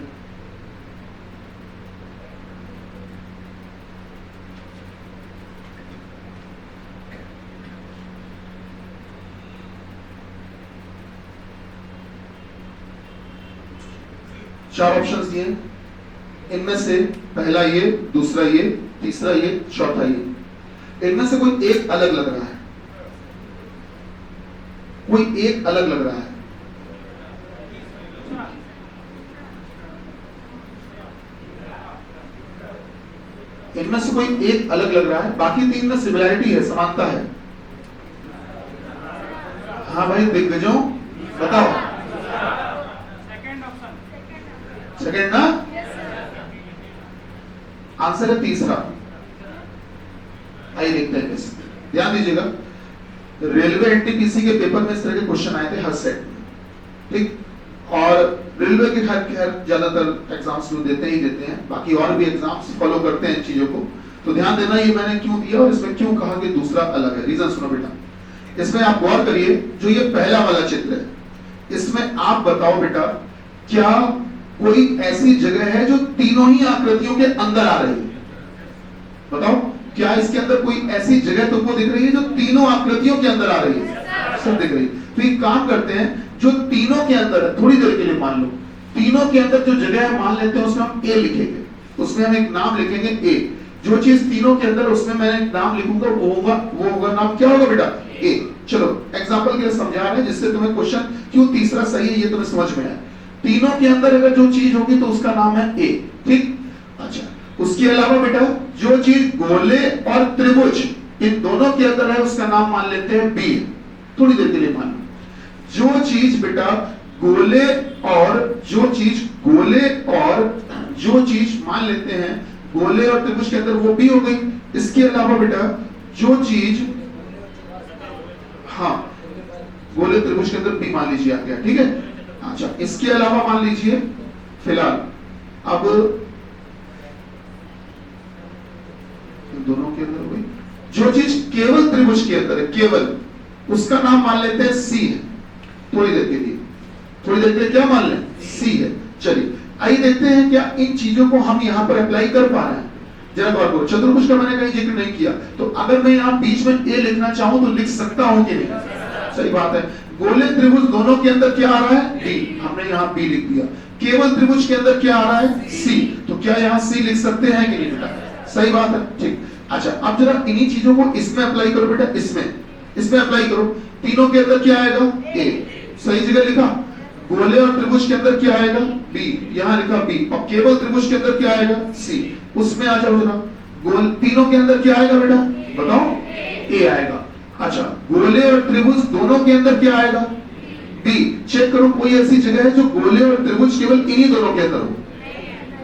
चार ऑप्शंस दिए। इनमें से पहला ये, दूसरा ये, तीसरा ये, चौथा ये। इनमें से कोई एक अलग लग रहा है, कोई एक अलग लग रहा है। इनमें से कोई एक अलग लग रहा है, बाकी 3 में सिमिलैरिटी है, समानता है। हाँ भाई दिग्गजों बताओ। सेकंड ना? आंसर है तीसरा। आइए देखते हैं कैसे। ध्यान दीजिएगा, रेलवे एनटीपीसी के पेपर में इस तरह के क्वेश्चन आए थे हर सेट में, ठीक। और रेलवे के खैर ज्यादातर एग्जाम्स में देते ही देते हैं, बाकी और भी एग्जाम्स फॉलो करते हैं इन चीजों को। तो ध्यान देना, ये मैंने क्यों दिया और इसमें क्यों कहा कि दूसरा अलग है। रीजन सुनो बेटा, इसमें आप गौर करिए, जो ये पहला वाला चित्र है, इसमें आप बताओ बेटा, क्या कोई ऐसी जगह है जो तीनों ही आकृतियों के अंदर आ रही है? बताओ, क्या इसके अंदर कोई ऐसी जगह तुमको दिख रही है जो तीनों आकृतियों के अंदर आ रही है? सब दिख रही है। तो एक काम करते हैं, जो तीनों के अंदर है, थोड़ी देर के लिए मान लो, तीनों के अंदर जो जगह है मान लेते हैं उसमें हम ए लिखेंगे, उसमें हम एक नाम लिखेंगे ए। जो चीज तीनों के अंदर उसमें मैं एक नाम लिखूंगा, वो होगा नाम क्या होगा बेटा? ए। चलो एग्जांपल के लिए समझा रहे हैं, जिससे तुम्हें क्वेश्चन क्यों तीसरा सही है ये तुम्हें समझ में आए। तीनों के अंदर अगर जो चीज होगी तो उसका नाम है ए, ठीक। अच्छा, उसके अलावा बेटा जो चीज गोले और त्रिभुज इन दोनों के अंदर है उसका नाम मान लेते हैं बी। थोड़ी देर के लिए मान लो, जो चीज बेटा गोले और जो चीज मान लेते हैं गोले और त्रिभुज के अंदर, वो बी हो गई। इसके अलावा बेटा जो चीज, हाँ, गोले त्रिभुज के अंदर बी मान लीजिए आ गया, ठीक है। अच्छा, इसके अलावा मान लीजिए फिलहाल अब दोनों के अंदर हो गई, जो चीज केवल त्रिभुज के अंदर है, केवल, उसका नाम मान लेते हैं सी है। थोड़ी देर के लिए क्या मान लें? सी है। चलिए आइए देखते हैं क्या इन चीजों को हम यहां पर अप्लाई कर पा रहे हैं। जरा गौर करो, चतुर्भुज का मैंने कहीं जिक्र नहीं किया, तो अगर मैं यहां बीच में ए लिखना चाहूं तो लिख सकता हूं कि नहीं? सही बात है। गोले त्रिभुज दोनों के अंदर क्या आ रहा है? डी। हमने यहाँ बी लिख दिया। केवल त्रिभुज के अंदर क्या आ रहा है? सी। तो क्या यहाँ सी लिख सकते हैं कि नहीं बेटा? सही बात है, ठीक। अच्छा, अब जरा इन्हीं चीजों को इसमें अप्लाई करो बेटा, इसमें अप्लाई करो। तीनों के अंदर क्या आएगा? ए। सही जगह लिखा। गोले और त्रिभुज के अंदर क्या आएगा? बी। यहाँ लिखा बी। और केवल त्रिभुज के अंदर क्या आएगा? सी। उसमें आ जाओ जरा। गोल तीनों के अंदर क्या आएगा बेटा, बताओ, ए आएगा। अच्छा, गोले और त्रिभुज दोनों के अंदर क्या आएगा, बी। चेक करो कोई ऐसी जगह है जो गोले और त्रिभुज केवल इन्हीं दोनों के अंदर हो,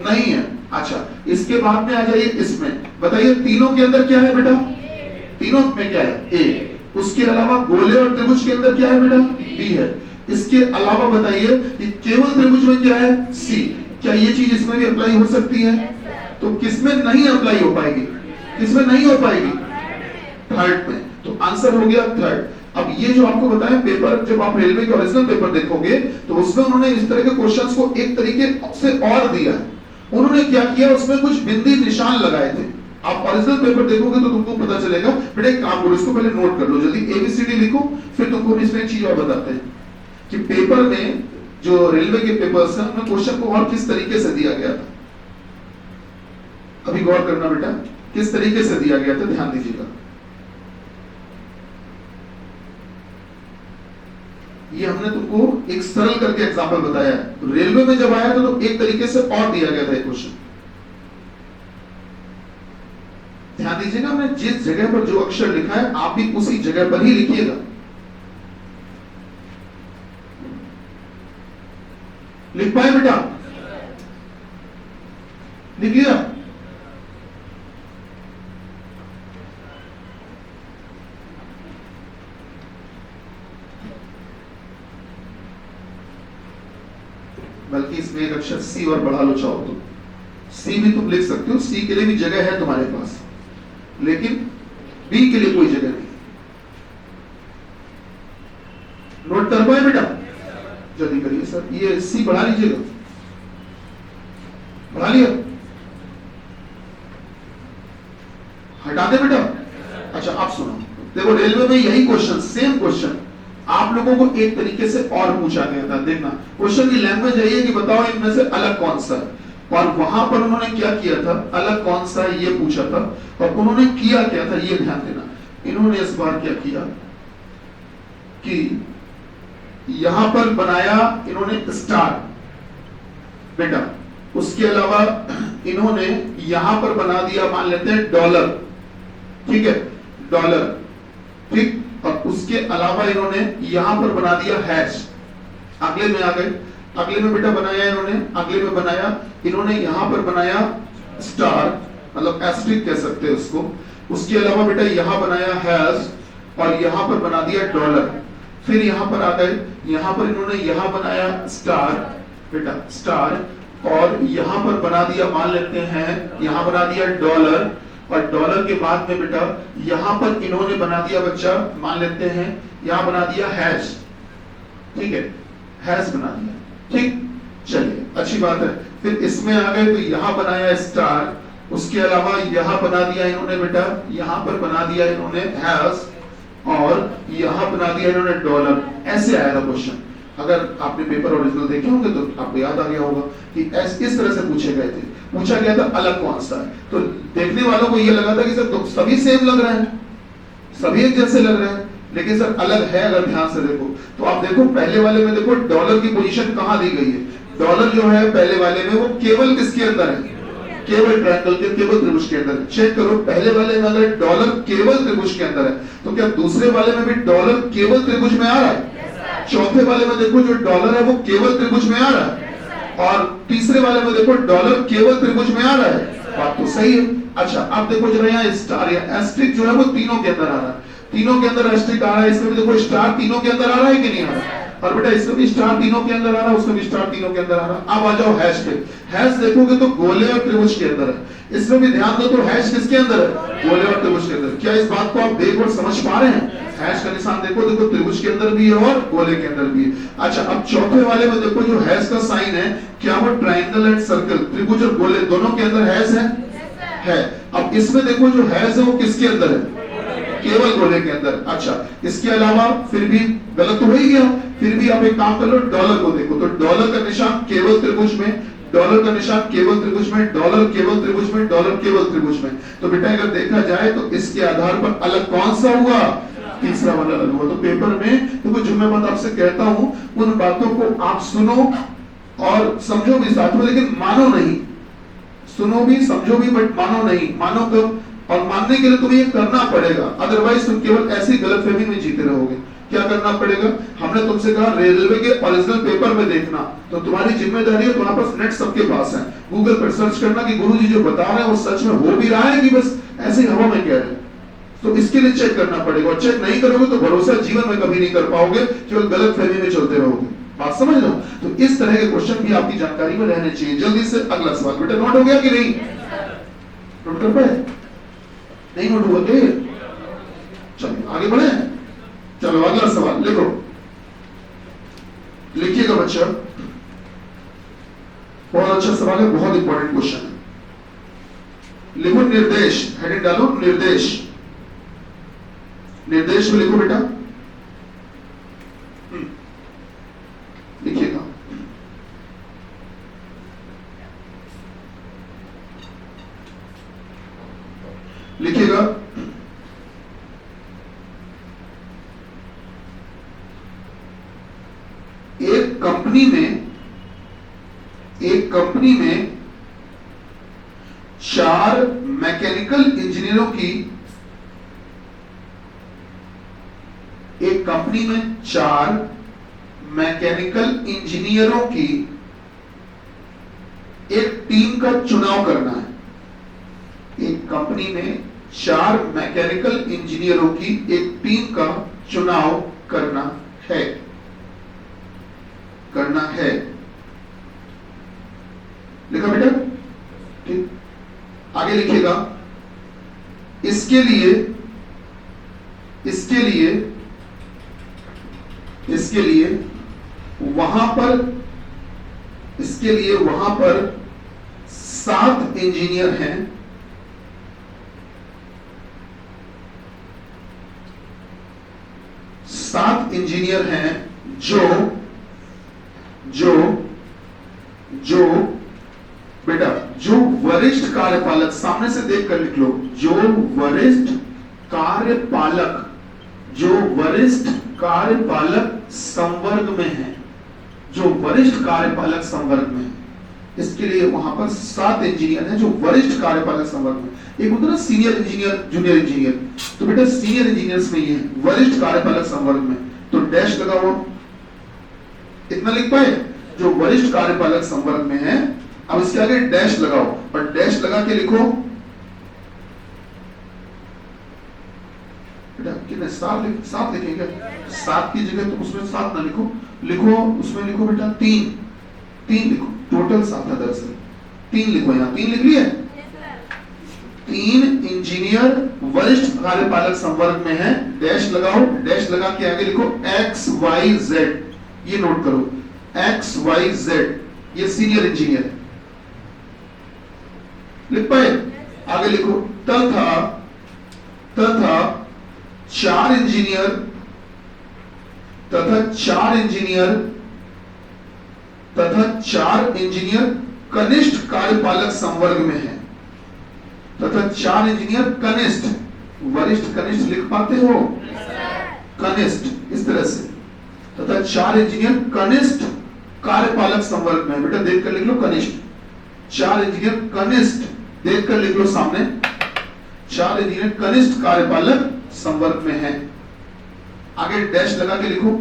नहीं है। अच्छा, इसके बाद में आ जाइए इसमें, बताइए तीनों के अंदर क्या है बेटा, तीनों में क्या है, ए। उसके अलावा गोले और त्रिभुज के अंदर क्या है बेटा, बी है। इसके अलावा बताइए कि केवल त्रिभुज में क्या है, सी। क्या ये चीज इसमें भी अप्लाई हो सकती है? तो किसमें नहीं अप्लाई हो पाएगी, किसमें नहीं हो पाएगी, थर्ड में। तो आंसर हो गया थर्ड। अब ये जो आपको बताया पेपर, जब आप रेलवे के ओरिजिनल पेपर देखोगे तो उसमें उन्होंने इस तरह के क्वेश्चंस को एक तरीके से और दिया है। उन्होंने क्या किया, उसमें कुछ बिंदी निशान लगाए थे। आप ओरिजिनल पेपर देखोगे तो तुमको पता चलेगा। बेटा एक काम करो, इसको पहले नोट कर लो जल्दी, ABCD लिखो, फिर तुमको इसमें एक चीज और बताते हैं कि पेपर में जो रेलवे के पेपर्स हैं उनमें क्वेश्चन को और किस तरीके से दिया गया था। अभी गौर करना बेटा, किस तरीके से दिया गया था, ध्यान दीजिएगा। ये हमने तुमको एक सरल करके एग्जांपल बताया है। रेलवे में जब आया था तो एक तरीके से और दिया गया था क्वेश्चन। ध्यान दीजिएगा, हमने जिस जगह पर जो अक्षर लिखा है आप भी उसी जगह पर ही लिखिएगा। लिख पाए बेटा, लिख लिया? बल्कि इसमें एक अक्षर सी और बढ़ा लो चाहो तो, सी भी तुम लिख सकते हो। सी के लिए भी जगह है तुम्हारे पास, लेकिन बी के लिए कोई जगह नहीं। नोट कर पाए बेटा, जल्दी करिए सर। ये सी बढ़ा लीजिएगा, बढ़ा लिया, हटा दे बेटा। अच्छा आप सुनो, देखो रेलवे में यही क्वेश्चन, सेम क्वेश्चन आप लोगों को एक तरीके से और पूछा गया था। देखना क्वेश्चन की लैंग्वेज है कि बताओ इनमें से अलग कौन सा है। और वहां पर उन्होंने क्या किया था, अलग कौन सा है ये पूछा था, और उन्होंने किया क्या था ये ध्यान देना। इन्होंने इस बार क्या किया कि यहां पर बनाया इन्होंने स्टार बेटा। उसके अलावा इन्होंने यहां पर बना दिया, मान लेते हैं डॉलर, ठीक है, डॉलर, ठीक। और उसके अलावा इन्होंने यहां पर बना दिया हैश। अगले में आ गए, अगले में बेटा बनाया इन्होंने, अगले में बनाया इन्होंने यहां पर बनाया स्टार, मतलब एस्ट्रिक कह सकते हैं उसको। उसके अलावा बेटा यहां बनाया हैश और यहां पर बना दिया डॉलर। फिर यहां पर आ गए, यहां पर इन्होंने यहां बनाया स्टार बेटा, स्टार, और यहां पर बना दिया, मान लेते हैं यहां बना दिया डॉलर। और डॉलर के बाद में बेटा यहां पर इन्होंने बना दिया बच्चा, मान लेते हैं यहां बना दिया हैश, ठीक है, हैश बना दिया, ठीक। चलिए अच्छी बात है। फिर इसमें आ गए तो यहां बनाया स्टार, उसके अलावा यहां बना दिया इन्होंने बेटा, यहां पर बना दिया इन्होंने हैश, और यहां बना दिया इन्होंने डॉलर। ऐसे आएगा क्वेश्चन। अगर आपने पेपर ओरिजिनल देखे होंगे तो आपको याद आ गया होगा कि इस तरह से पूछे गए थे। पूछा गया था अलग कौन सा है, तो देखने वालों को यह लगा था कि सर सभी सेम लग रहे हैं, सभी एक जैसे लग रहे हैं, लेकिन सर अलग है। अगर ध्यान से देखो तो आप देखो पहले वाले में देखो डॉलर की पोजीशन कहां दी गई है। डॉलर जो है पहले वाले में वो केवल किसके अंदर है, केवल ट्रायंगल के, केवल त्रिभुज के अंदर। चेक करो पहले वाले में अगर डॉलर केवल त्रिभुज के अंदर है तो क्या दूसरे वाले में भी डॉलर केवल त्रिभुज में आ रहा है? चौथे वाले में देखो जो डॉलर है वो केवल त्रिभुज में आ रहा है, और तीसरे वाले में देखो डॉलर केवल त्रिभुज में आ रहा है। बात तो सही है। अच्छा अब देखो जरा यहाँ स्टार या एस्ट्रिक जो है वो तीनों के अंदर आ रहा है, तीनों के अंदर एस्ट्रिक आ रहा है। इसमें भी देखो स्टार तीनों के अंदर आ रहा है कि नहीं आ रहा है, और बेटा इसमें भी स्टार तीनों के अंदर आ रहा है, उसमें भी स्टार तीनों के अंदर आ रहा है। अब आ जाओ हैश पे। हैश देखोगे तो गोले और त्रिभुज के अंदर है, इसमें भी ध्यान दो तो हैश किसके अंदर है, गोले और त्रिभुज के अंदर। क्या इस बात को आप देख और समझ पा रहे हैं? हैश का निशान देखो, देखो त्रिभुज के अंदर भी है और गोले के अंदर भी है। अच्छा अब चौथे वाले में देखो जो हैश का साइन है, क्या वो ट्रायंगल एंड सर्कल, त्रिभुज और गोले दोनों के अंदर हैश है। अब इसमें देखो जो हैश है वो किसके अंदर है, केवल गोले के अंदर। अच्छा इसके अलावा फिर भी गलत तो हो ही गया, फिर भी आप एक काम कर लो, डॉलर को देखो तो डॉलर का निशान केवल त्रिभुज में, डॉलर का निशान केवल त्रिभुज में, डॉलर केवल त्रिभुज में, डॉलर केवल त्रिभुज में। तो बेटा अगर देखा जाए तो इसके आधार पर अलग कौन सा हुआ, तीसरा वाला अलग हुआ। तो पेपर में देखो जो मैं बात आपसे कहता हूं उन बातों को आप सुनो और समझो भी साथ में, लेकिन मानो नहीं। सुनो भी समझो भी बट मानो नहीं। मानो कब? और मानने के लिए तुम्हें ये करना पड़ेगा, अदरवाइज तुम केवल ऐसी गलतफहमी में जीते रहोगे। क्या करना पड़ेगा? हमने तुमसे कहा रेलवे के ओरिजिनल पेपर में देखना, तो तुम्हारी जिम्मेदारी है, तुम्हारे पास नेट सबके पास है, गूगल पर सर्च करना कि गुरुजी जो बता रहे हैं वो सच में हो भी रहा है कि बस ऐसे ही हवा में कह रहे हैं। तो इसके लिए चेक करना पड़ेगा, और चेक नहीं करोगे तो भरोसा जीवन में कभी नहीं कर पाओगे, केवल गलतफहमी में चलते रहोगे। बात समझ लो। तो इस तरह के क्वेश्चन भी आपकी जानकारी में रहने चाहिए। जल्दी से अगला सवाल। बेटा नोट हो गया कि नहीं? नोट कर पाए? नहीं नोट हुआ क्या? चलो आगे बढ़े। चलो अगला सवाल लिखो, लिखिएगा बच्चा। बहुत अच्छा सवाल है, बहुत इंपॉर्टेंट क्वेश्चन है। लिखो निर्देश, हेडिंग डालो निर्देश। निर्देश में लिखो बेटा, लिखिएगा। लिखिएगा एक कंपनी में 4 मैकेनिकल इंजीनियरों की, एक कंपनी में 4 मैकेनिकल इंजीनियरों की एक टीम का चुनाव करना है। एक कंपनी में 4 मैकेनिकल इंजीनियरों की एक टीम का चुनाव करना है। लिखा बेटा? ठीक, आगे लिखिएगा। इसके लिए वहां पर 7 इंजीनियर हैं। 7 इंजीनियर हैं जो बेटा जो वरिष्ठ कार्यपालक, सामने से देख कर लिख लो, जो वरिष्ठ कार्यपालक संवर्ग में है, जो वरिष्ठ कार्यपालक संवर्ग में है। इसके लिए वहां पर 7 इंजीनियर हैं जो वरिष्ठ कार्यपालक संवर्ग में। एक होता है ना सीनियर इंजीनियर, जूनियर इंजीनियर, तो बेटा सीनियर इंजीनियर्स में ये है, वरिष्ठ कार्यपालक संवर्ग में, तो डैश लगा हुआ। इतना लिख पाए? जो वरिष्ठ कार्यपालक संवर्ग में है। अब इसके आगे डैश लगाओ, और डैश लगा के लिखो बेटा, कितने? 7 लिखेंगे। 7 की जगह तो उसमें 7 ना लिखो, उसमें लिखो बेटा 3 लिखो। टोटल 7 है दरअसल, 3 लिखो यहाँ। 3 लिख लिए? 3 इंजीनियर वरिष्ठ कार्यपालक संवर्ग में है, डैश लगाओ। डैश लगा के आगे लिखो XYZ। ये नोट करो, XYZ, ये सीनियर इंजीनियर है। लिख पाए? आगे लिखो तथा 4 इंजीनियर कनिष्ठ कार्यपालक संवर्ग में है। तथा 4 इंजीनियर कनिष्ठ, वरिष्ठ कनिष्ठ लिख पाते हो? कनिष्ठ इस तरह से। तथा 4 इंजीनियर कनिष्ठ कार्यपालक संवर्ग में, बेटा देख कर लिख लो कनिष्ठ। 4 इंजीनियर कनिष्ठ, देख कर लिख लो सामने, 4 इंजीनियर कनिष्ठ कार्यपालक संवर्ग में है। आगे डैश लगा के लिखो,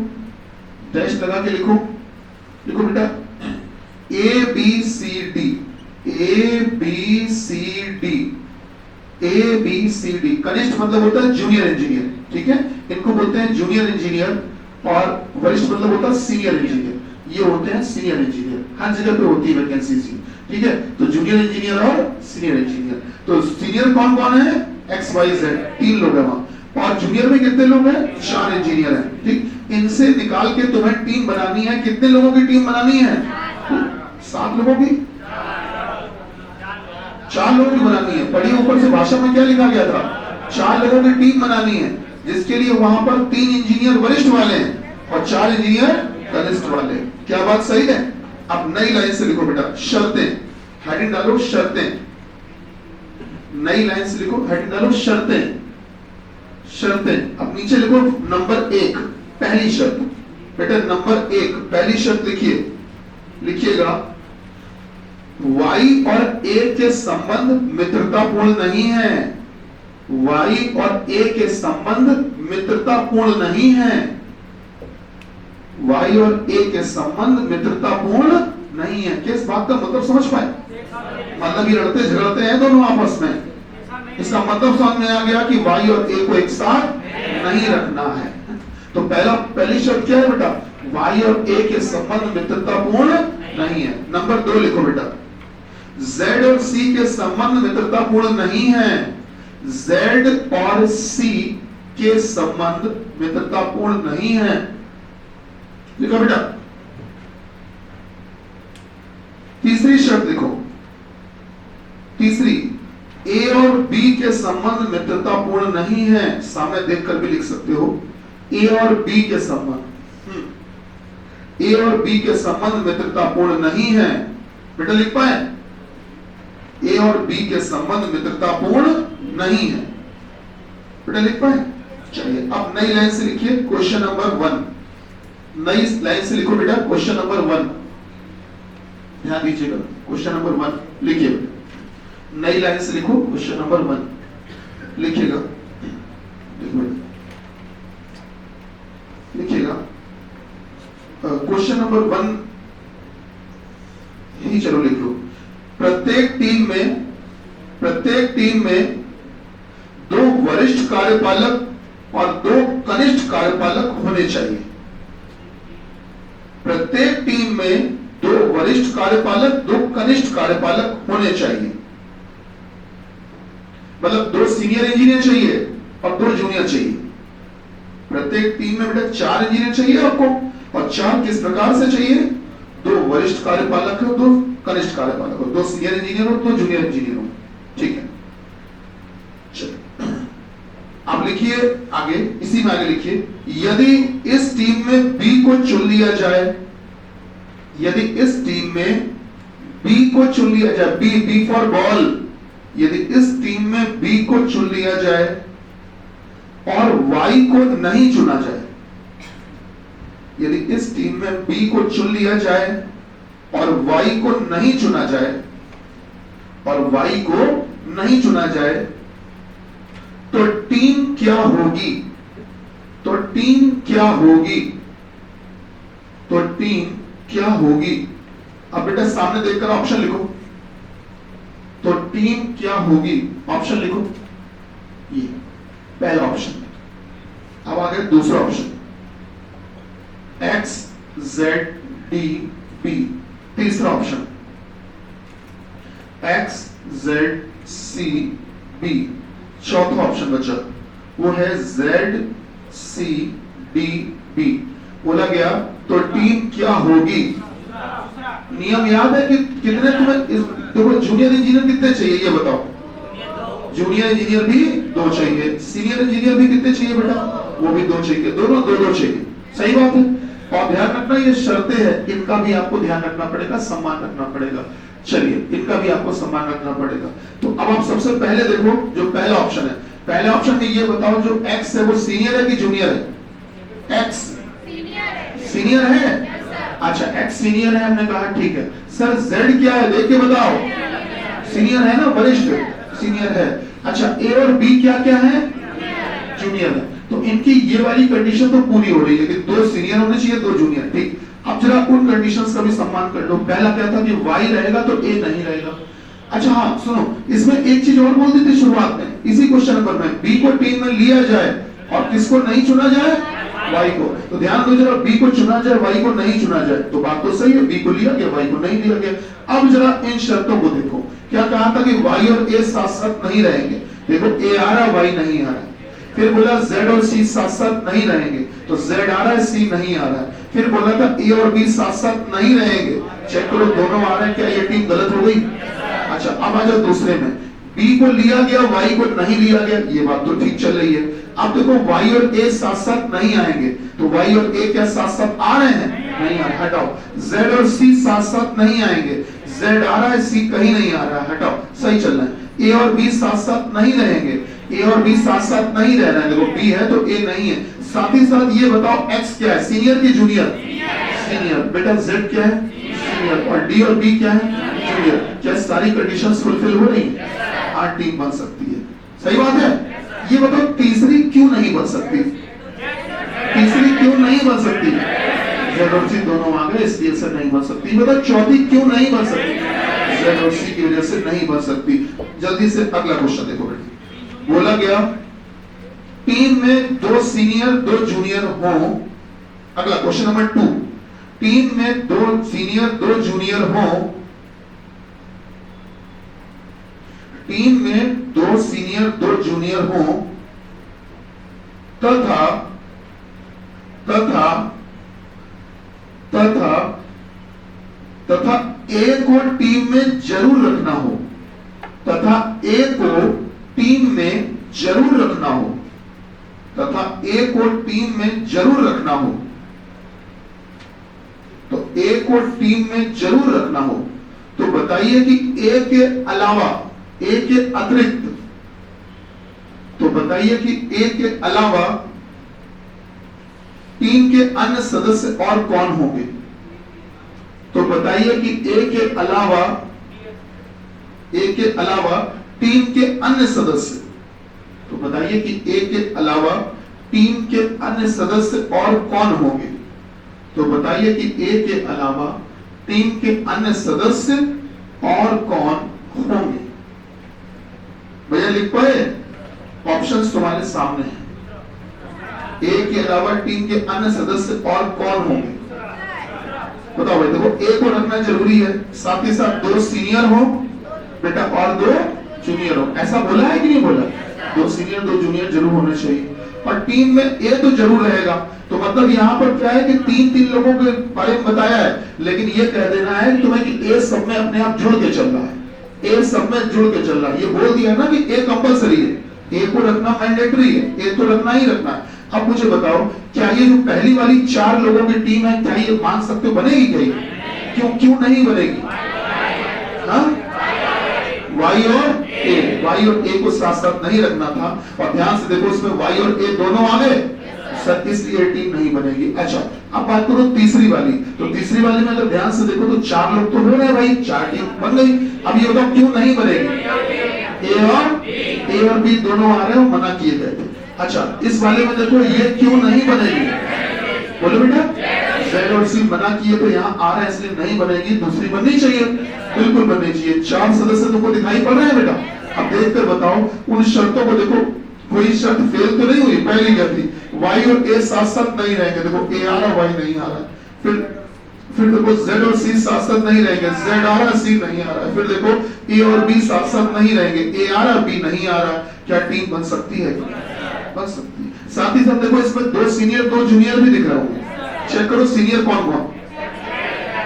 डैश लगा के लिखो बेटा ABCD। कनिष्ठ मतलब होता है जूनियर इंजीनियर, ठीक है? इनको बोलते हैं जूनियर इंजीनियर, और वरिष्ठ मतलब होता है सीनियर इंजीनियर। ये होते हैं सीनियर इंजीनियर, हर जगह पे होती है वैकेंसी, ठीक है? तो जूनियर इंजीनियर और सीनियर इंजीनियर। तो सीनियर कौन कौन है? XYZ, 3 लोग हैं वहां। और जूनियर में कितने लोग हैं? 4 इंजीनियर हैं, ठीक? इनसे निकाल के तुम्हें टीम बनानी है। कितने लोगों की टीम बनानी है? 7 लोगों की, 4 लोगों की बनानी है। पढ़िए ऊपर से भाषा में क्या लिखा गया था? 4 लोगों की टीम बनानी है, जिसके लिए वहां पर 3 इंजीनियर वरिष्ठ वाले हैं और 4 इंजीनियर कनिष्ठ वाले। क्या बात सही है? अब नई लाइन से लिखो बेटा शर्तें, हेडिंग डालो शर्तें। नई लाइन से लिखो, हेडिंग डालो शर्तें। अब नीचे लिखो नंबर 1, पहली शर्त। बेटा नंबर 1 पहली शर्त लिखिएगा, Y और A के संबंध मित्रतापूर्ण नहीं है। Y और A के संबंध मित्रतापूर्ण नहीं है। Y और A के संबंध मित्रतापूर्ण नहीं है। किस बात का मतलब समझ पाए? मतलब ये लड़ते झगड़ते हैं दोनों आपस में, इसका मतलब समझ में आ गया कि Y और A को एक साथ नहीं रखना है। तो पहली शर्त क्या है बेटा? Y और A के संबंध मित्रतापूर्ण नहीं है। नंबर 2 लिखो बेटा, Z और C के संबंध मित्रतापूर्ण नहीं है। Z और C के संबंध मित्रतापूर्ण नहीं है। लिखो बेटा। तीसरी शर्त लिखो, तीसरी, A और B के संबंध मित्रतापूर्ण नहीं है। सामने देखकर भी लिख सकते हो, A और B के संबंध, A और B के संबंध मित्रतापूर्ण नहीं है। बेटा लिख पाए? A और B के संबंध मित्रतापूर्ण नहीं है। बेटा लिख पाए? चलिए अब नई लाइन से लिखिए, क्वेश्चन नंबर 1। नई लाइन से लिखो बेटा, क्वेश्चन नंबर 1। ध्यान दीजिएगा, क्वेश्चन नंबर 1 लिखिए। नई लाइन से लिखो, क्वेश्चन नंबर 1 लिखिएगा। लिखिएगा क्वेश्चन नंबर 1 ही, चलो लिख लो। प्रत्येक टीम में 2 वरिष्ठ कार्यपालक और 2 कनिष्ठ कार्यपालक होने चाहिए। प्रत्येक टीम में 2 वरिष्ठ कार्यपालक, 2 कनिष्ठ कार्यपालक होने चाहिए। मतलब 2 सीनियर इंजीनियर चाहिए और 2 जूनियर चाहिए। प्रत्येक टीम में बेटा 4 इंजीनियर चाहिए आपको, और 4 किस प्रकार से चाहिए? 2 वरिष्ठ कार्यपालक हो, 2 कनिष्ठ कार्यपालक हो, 2 सीनियर इंजीनियर हो, 2 जूनियर इंजीनियर हो। ठीक है, चलिए अब लिखिए आगे, इसी में आगे लिखिए, यदि इस टीम में बी को चुन लिया जाए, यदि इस टीम में बी को चुन लिया जाए, बी फॉर बॉल, यदि इस टीम में बी को चुन लिया जाए और वाई को नहीं चुना जाए, यदि इस टीम में बी को चुन लिया जाए और वाई को नहीं चुना जाए, और वाई को नहीं चुना जाए, तो टीम क्या होगी? तो टीम क्या होगी? तो टीम क्या होगी? अब बेटा सामने देखकर ऑप्शन लिखो। तो टीम क्या होगी? ऑप्शन लिखो, ये पहला ऑप्शन। अब आगे दूसरा option, X Z D B. तीसरा option, X Z C B. चौथा ऑप्शन बचा, वो है जेड सी डी बी। बोला गया तो टीम क्या होगी? नियम याद है कि कितने तुम्हें देखो, जूनियर इंजीनियर कितने चाहिए ये बताओ? जूनियर इंजीनियर भी 2 चाहिए, सीनियर इंजीनियर भी कितने चाहिए बेटा? वो भी 2 चाहिए, दोनों 2 चाहिए। सही बात है। और ध्यान रखना, ये शर्तें हैं, इनका भी आपको ध्यान रखना पड़ेगा, सम्मान रखना पड़ेगा। चलिए, इनका भी आपको सम्मान रखना पड़ेगा। तो अब आप सबसे पहले देखो जो पहला ऑप्शन है, पहले ऑप्शन में ये बताओ जो एक्स है वो सीनियर है कि जूनियर है? एक्स सीनियर है। अच्छा, एक्स सीनियर है, हमने कहा ठीक है। सर जेड क्या है देख के बताओ? सीनियर है ना, वरिष्ठ सीनियर है। अच्छा, ए और बी क्या क्या है? जूनियर है। तो इनकी ये वाली कंडीशन तो पूरी हो रही है कि 2 सीनियर होने चाहिए, 2 जूनियर। ठीक, अब जरा उन कंडीशंस का भी सम्मान कर लो। पहला क्या था कि वाई रहेगा तो ए नहीं रहेगा। अच्छा हाँ सुनो, इसमें एक चीज और बोल दी थी शुरुआत में, इसी क्वेश्चन नंबर में, बी को टीम में लिया जाए और किसको नहीं चुना जाए? वाई को। तो ध्यान दो जरा, बी को चुना जाए, वाई को नहीं चुना जाए, तो बात तो सही है, बी को लिया गया, वाई को नहीं लिया गया। अब जरा इन शर्तों को देखो, क्या कहा था कि वाई और ए साथ साथ नहीं रहेंगे। देखो, ए आ रहा, वाई नहीं आ रहा। फिर बोला जेड और सी साथ साथ नहीं रहेंगे, तो जेड आ रहा है, सी नहीं आ रहा है। फिर बोला था ए और बी साथ साथ नहीं रहेंगे, चेक करो दोनों आ रहे हैं, क्या ये टीम गलत हो गई? अच्छा, अब आ जाओ दूसरे में, बी को लिया गया, वाई को नहीं लिया गया, ये बात तो ठीक चल रही है। अब देखो वाई और ए साथ साथ नहीं आएंगे, तो वाई और ए क्या साथ साथ आ रहे हैं? नहीं आ रहे, हटाओ। जेड और सी साथ साथ नहीं आएंगे, जेड आ रहा है, सी कहीं नहीं आ रहा है, हटाओ, सही चल रहा है। ए और बी साथ साथ नहीं रहेंगे, ए और बी साथ साथ नहीं रह रहे हैं, देखो बी है तो ए नहीं है। साथ ही साथ ये बताओ एक्स क्या है, सीनियर की जूनियर? सीनियर। बेटा जेड क्या है? सीनियर। और डी और बी क्या है? जूनियर, क्या सारी कंडीशंस फुलफिल हो रही है? हाँ, टीम बन सकती है। सही बात है। ये बताओ तीसरी क्यों नहीं बन सकती? तीसरी क्यों नहीं बन सकती? जेड और सी दोनों आ गए, इसलिए से नहीं बन सकती। बताओ चौथी क्यों नहीं बन सकती? जेड और सी की वजह से नहीं बन सकती। जल्दी से अगला क्वेश्चन देखो बेटी। बोला गया टीम में 2 सीनियर 2 जूनियर हो। अगला क्वेश्चन नंबर 2, टीम में 2 सीनियर 2 जूनियर हो। टीम में 2 सीनियर 2 जूनियर हो तथा तथा तथा तथा ए को टीम में जरूर रखना हो। तथा ए को टीम में जरूर रखना हो। तथा ए को टीम में जरूर रखना हो। तो ए को टीम में जरूर रखना हो तो बताइए कि ए के अलावा, ए के अतिरिक्त, तो बताइए कि ए के अलावा टीम के अन्य सदस्य और कौन होंगे? तो बताइए कि ए के अलावा टीम के अन्य सदस्य, तो बताइए कि ए के अलावा टीम के अन्य सदस्य और कौन होंगे? तो बताइए कि ए के अलावा टीम के अन्य सदस्य और कौन होंगे? भैया लिख पाए? ऑप्शंस तुम्हारे सामने हैं। ए के अलावा टीम के अन्य सदस्य और कौन होंगे? बताओ भाई। देखो ए को रखना जरूरी है, साथ ही साथ 2 सीनियर हो बेटा और 2 जूनियर हो। ऐसा बोला है कि नहीं बोला? 2 सीनियर 2 जूनियर जरूर होने चाहिए। और टीम में ए तो जरूर रहेगा। तो मतलब यहाँ पर क्या है कि 3 लोगों के बारे में बताया है, लेकिन ये कह देना है तुम्हें कि ए सब में अपने आप जुड़ के चल रहा है। ए सब में जुड़ के चल रहा है। ये बोल दिया ना कि ए कंपलसरी है, ए को रखना मैंडेटरी है, ए तो रखना ही रखना है। अब मुझे बताओ, क्या ये जो पहली वाली 4 लोगों की टीम है, क्या ये मान सकते हो बनेगी? क्या क्यों क्यों नहीं बनेगी? हाँ, वाई और ए को साथ साथ नहीं रखना था। और ध्यान से देखो, इसमें वाई और ए दोनों आ गए सर, इसलिए टीम नहीं बनेगी। अच्छा, अब बात करो तीसरी वाली। तो तीसरी वाली में अगर ध्यान से देखो तो 4 लोग तो हो रहे हैं भाई, 4 टीम बन गई। अब ये बताओ क्यों नहीं बनेगी? ए और बी दोनों आ रहे हो, मना किए गए थे। अच्छा, इस वाले में देखो ये क्यों नहीं बनेगी? बोलो बेटा। जेड और सी मना किए तो यहाँ आ रहा है, इसलिए नहीं बनेगी। दूसरी बननी चाहिए, बिल्कुल बननी चाहिए। 4 सदस्य तुमको दिखाई पड़ रहे हैं बेटा? अब देख कर बताओ उन शर्तों को। देखो कोई शर्त फेल तो नहीं हुई। पहली क्या थी? वाई और ए साथ साथ नहीं रहेंगे। देखो ए आ रहा, वाई नहीं आ रहा। फिर देखो जेड और सी साथ साथ नहीं रहेंगे, जेड आ रहा, सी नहीं आ रहा। फिर देखो ए और बी साथ साथ नहीं रहेंगे, ए आ रहा, बी नहीं आ रहा। क्या टीम बन सकती है? बन सकती है। साथ ही साथ देखो इसमें 2 सीनियर 2 जूनियर भी दिख रहा होंगे। चेक करो सीनियर कौन कौन?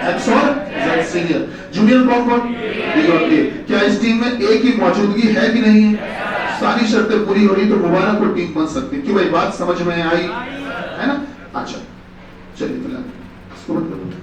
एक्स और जेड सीनियर। जूनियर कौन कौन? बी और ए। क्या इस टीम में ए की मौजूदगी है कि नहीं है? सारी शर्तें पूरी हो रही तो मुबारक को टीम बन सकती है। क्यों भाई, बात समझ में आई है ना? अच्छा चलिए फिलहाल इसको बंद करो।